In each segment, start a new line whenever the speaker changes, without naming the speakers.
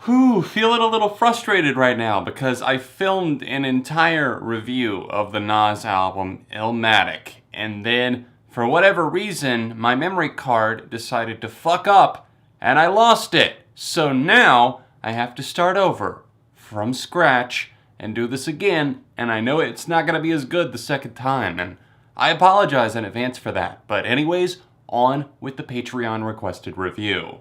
Feeling a little frustrated right now because I filmed an entire review of the Nas album, Illmatic, and then, for whatever reason, my memory card decided to fuck up, and I lost it. So now, I have to start over, from scratch, and do this again, and I know it's not gonna be as good the second time, and I apologize in advance for that. But anyways, on with the Patreon requested review.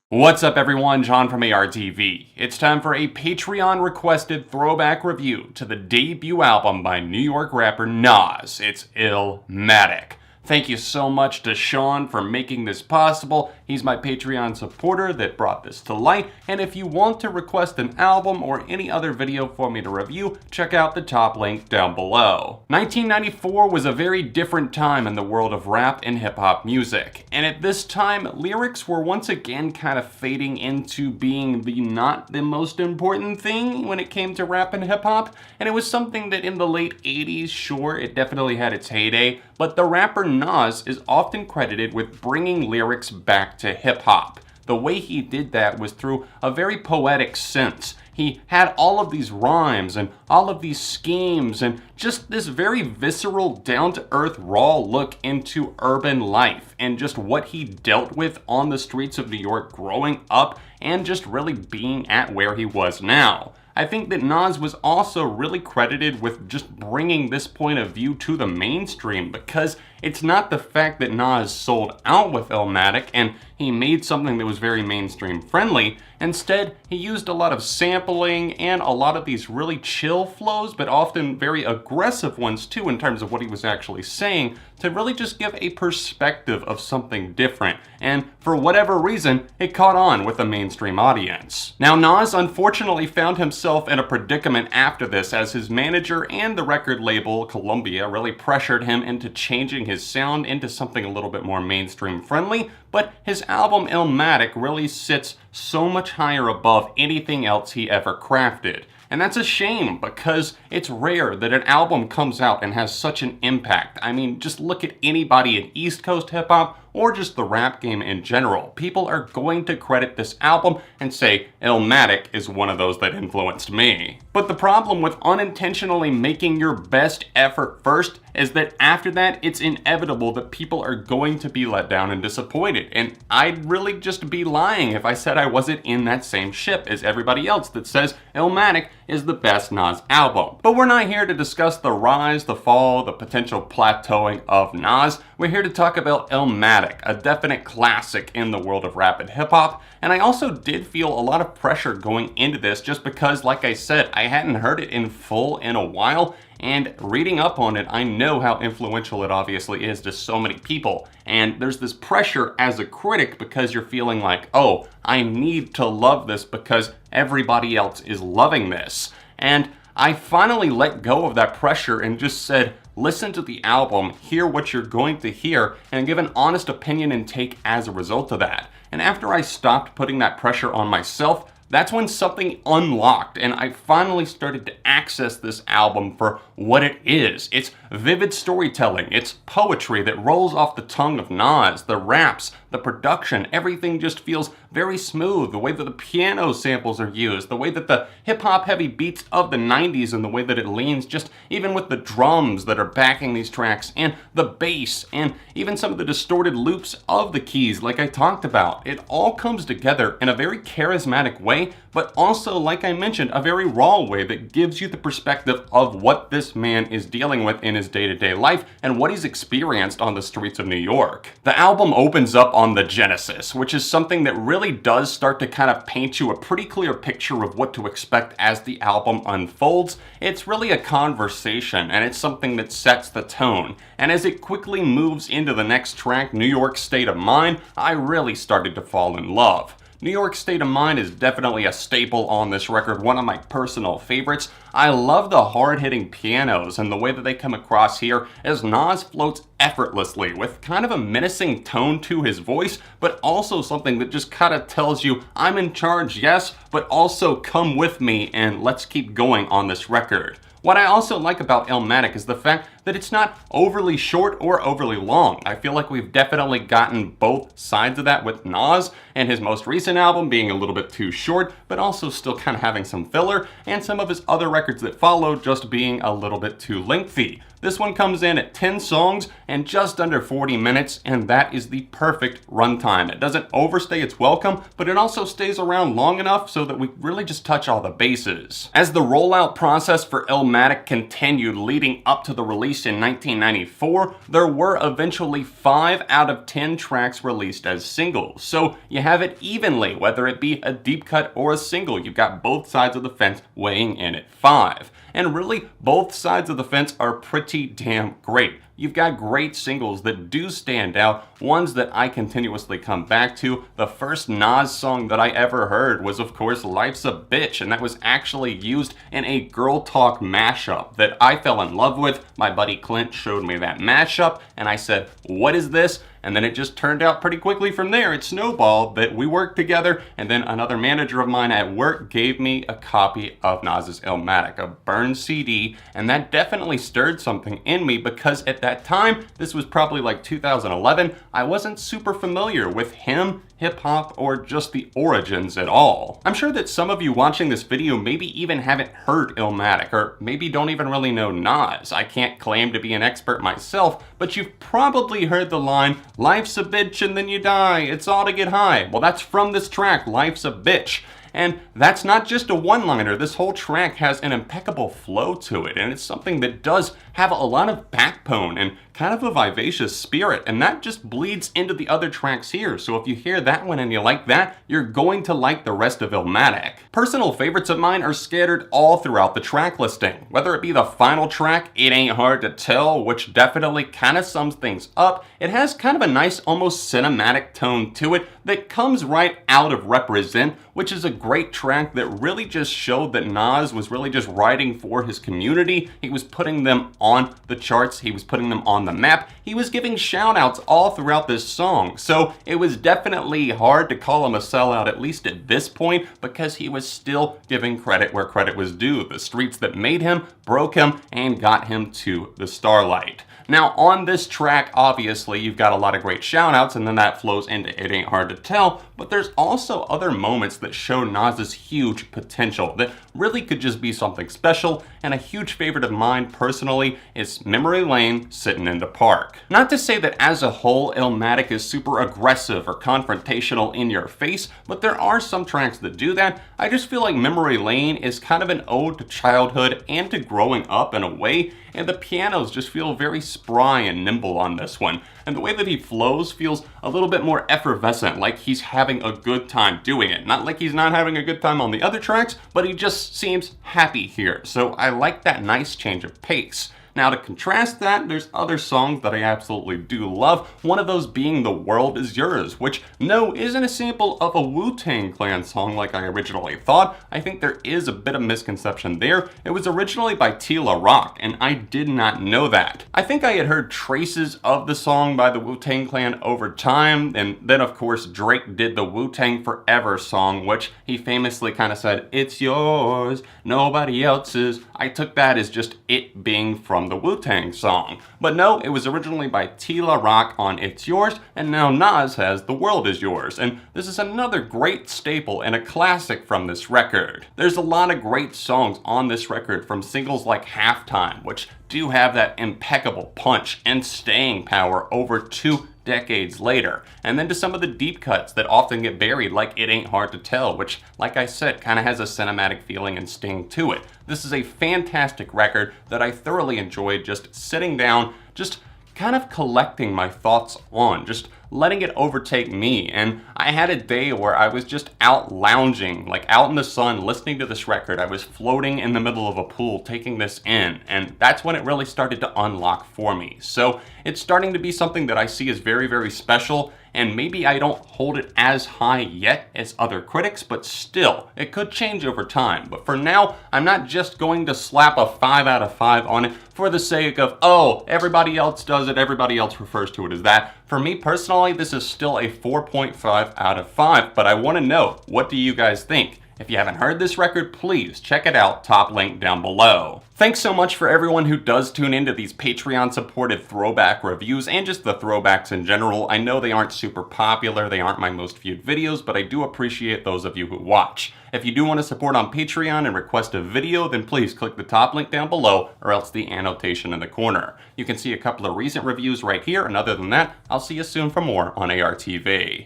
What's up everyone, John from ARTV. It's time for a Patreon requested throwback review to the debut album by New York rapper Nas. It's Illmatic. Thank you so much to Sean for making this possible. He's my Patreon supporter that brought this to light. And if you want to request an album or any other video for me to review, check out the top link down below. 1994 was a very different time in the world of rap and hip-hop music. And at this time, lyrics were once again kind of fading into being not the most important thing when it came to rap and hip-hop. And it was something that in the late 80s, sure, it definitely had its heyday, but the rapper Nas is often credited with bringing lyrics back to hip-hop. The way he did that was through a very poetic sense. He had all of these rhymes and all of these schemes and just this very visceral, down-to-earth, raw look into urban life and just what he dealt with on the streets of New York growing up and just really being at where he was now. I think that Nas was also really credited with just bringing this point of view to the mainstream, because it's not the fact that Nas sold out with Illmatic and he made something that was very mainstream friendly. Instead, he used a lot of sampling and a lot of these really chill flows, but often very aggressive ones too in terms of what he was actually saying, to really just give a perspective of something different. And for whatever reason, it caught on with the mainstream audience. Now, Nas unfortunately found himself in a predicament after this, as his manager and the record label, Columbia, really pressured him into changing his sound into something a little bit more mainstream friendly. But his album Illmatic really sits so much higher above anything else he ever crafted. And that's a shame, because it's rare that an album comes out and has such an impact. I mean, just look at anybody in East Coast hip-hop or just the rap game in general. People are going to credit this album and say, Illmatic is one of those that influenced me. But the problem with unintentionally making your best effort first is that after that, it's inevitable that people are going to be let down and disappointed. And I'd really just be lying if I said I wasn't in that same ship as everybody else that says Illmatic is the best Nas album. But we're not here to discuss the rise, the fall, the potential plateauing of Nas. We're here to talk about Illmatic, a definite classic in the world of rap and hip-hop. And I also did feel a lot of pressure going into this just because, like I said, I hadn't heard it in full in a while. And reading up on it, I know how influential it obviously is to so many people. And there's this pressure as a critic because you're feeling like, oh, I need to love this because everybody else is loving this. And I finally let go of that pressure and just said, listen to the album, hear what you're going to hear, and give an honest opinion and take as a result of that. And after I stopped putting that pressure on myself, that's when something unlocked and I finally started to access this album for what it is. It's vivid storytelling, it's poetry that rolls off the tongue of Nas, the raps, the production, everything just feels very smooth. The way that the piano samples are used, the way that the hip-hop heavy beats of the 90s and the way that it leans just even with the drums that are backing these tracks and the bass and even some of the distorted loops of the keys like I talked about. It all comes together in a very charismatic way, but also, like I mentioned, a very raw way that gives you the perspective of what this man is dealing with in his day-to-day life and what he's experienced on the streets of New York. The album opens up on the Genesis, which is something that really does start to kind of paint you a pretty clear picture of what to expect as the album unfolds. It's really a conversation, and it's something that sets the tone. And as it quickly moves into the next track, New York State of Mind, I really started to fall in love. New York State of Mind is definitely a staple on this record, one of my personal favorites. I love the hard-hitting pianos and the way that they come across here as Nas floats effortlessly with kind of a menacing tone to his voice, but also something that just kind of tells you, I'm in charge, yes, but also come with me and let's keep going on this record. What I also like about Illmatic is the fact that it's not overly short or overly long. I feel like we've definitely gotten both sides of that with Nas, and his most recent album being a little bit too short, but also still kind of having some filler, and some of his other records that followed just being a little bit too lengthy. This one comes in at 10 songs and just under 40 minutes, and that is the perfect runtime. It doesn't overstay its welcome, but it also stays around long enough so that we really just touch all the bases. As the rollout process for Illmatic continued leading up to the release in 1994, there were eventually 5 out of 10 tracks released as singles. So you have it evenly, whether it be a deep cut or a single. You've got both sides of the fence weighing in at 5. And really, both sides of the fence are pretty damn great. You've got great singles that do stand out, ones that I continuously come back to. The first Nas song that I ever heard was, of course, Life's a Bitch, and that was actually used in a Girl Talk mashup that I fell in love with. My buddy Clint showed me that mashup, and I said, what is this? And then it just turned out pretty quickly from there. It snowballed that we worked together, and then another manager of mine at work gave me a copy of Nas's Illmatic, a burned CD, and that definitely stirred something in me because at that time, this was probably like 2011, I wasn't super familiar with him, hip-hop, or just the origins at all. I'm sure that some of you watching this video maybe even haven't heard Illmatic, or maybe don't even really know Nas. I can't claim to be an expert myself, but you've probably heard the line, "Life's a bitch and then you die, it's all to get high." Well, that's from this track, Life's a Bitch. And that's not just a one-liner. This whole track has an impeccable flow to it, and it's something that does have a lot of backbone and kind of a vivacious spirit, and that just bleeds into the other tracks here. So if you hear that one and you like that, you're going to like the rest of Illmatic. Personal favorites of mine are scattered all throughout the track listing, whether it be the final track, It Ain't Hard to Tell, which definitely kind of sums things up. It has kind of a nice, almost cinematic tone to it that comes right out of Represent, which is a great track that really just showed that Nas was really just writing for his community. He was putting them on the charts, he was putting them on the map, he was giving shout outs all throughout this song. So it was definitely hard to call him a sellout, at least at this point, because he was still giving credit where credit was due. The streets that made him, broke him, and got him to the starlight. Now on this track, obviously, you've got a lot of great shout-outs, and then that flows into It Ain't Hard to Tell, but there's also other moments that show Nas's huge potential that really could just be something special, and a huge favorite of mine personally is Memory Lane, Sittin' in the Park. Not to say that as a whole, Illmatic is super aggressive or confrontational in your face, but there are some tracks that do that. I just feel like Memory Lane is kind of an ode to childhood and to growing up in a way, and the pianos just feel very spry and nimble on this one. And the way that he flows feels a little bit more effervescent, like he's having a good time doing it. Not like he's not having a good time on the other tracks, but he just seems happy here. So I like that nice change of pace. Now to contrast that, there's other songs that I absolutely do love, one of those being The World Is Yours, which no, isn't a sample of a Wu-Tang Clan song like I originally thought. I think there is a bit of misconception there. It was originally by Tila Rock, and I did not know that. I think I had heard traces of the song by the Wu-Tang Clan over time, and then of course Drake did the Wu-Tang Forever song, which he famously kind of said, "It's yours, nobody else's." I took that as just it being from the Wu-Tang song. But no, it was originally by Tila Rock on It's Yours, and now Nas has The World Is Yours, and this is another great staple and a classic from this record. There's a lot of great songs on this record, from singles like Halftime, which do have that impeccable punch and staying power over 2 decades later, and then to some of the deep cuts that often get buried, like It Ain't Hard to Tell, which, like I said, kind of has a cinematic feeling and sting to it. This is a fantastic record that I thoroughly enjoyed just sitting down, just kind of collecting my thoughts on, just letting it overtake me. And I had a day where I was just out lounging, like out in the sun, listening to this record. I was floating in the middle of a pool, taking this in, and that's when it really started to unlock for me. So it's starting to be something that I see as very, very special, and maybe I don't hold it as high yet as other critics, but still, it could change over time. But for now, I'm not just going to slap a 5 out of 5 on it for the sake of, oh, everybody else does it, everybody else refers to it as that. For me personally, this is still a 4.5 out of 5, but I want to know, what do you guys think? If you haven't heard this record, please check it out, top link down below. Thanks so much for everyone who does tune into these Patreon-supported throwback reviews and just the throwbacks in general. I know they aren't super popular, they aren't my most viewed videos, but I do appreciate those of you who watch. If you do want to support on Patreon and request a video, then please click the top link down below or else the annotation in the corner. You can see a couple of recent reviews right here, and other than that, I'll see you soon for more on ARTV.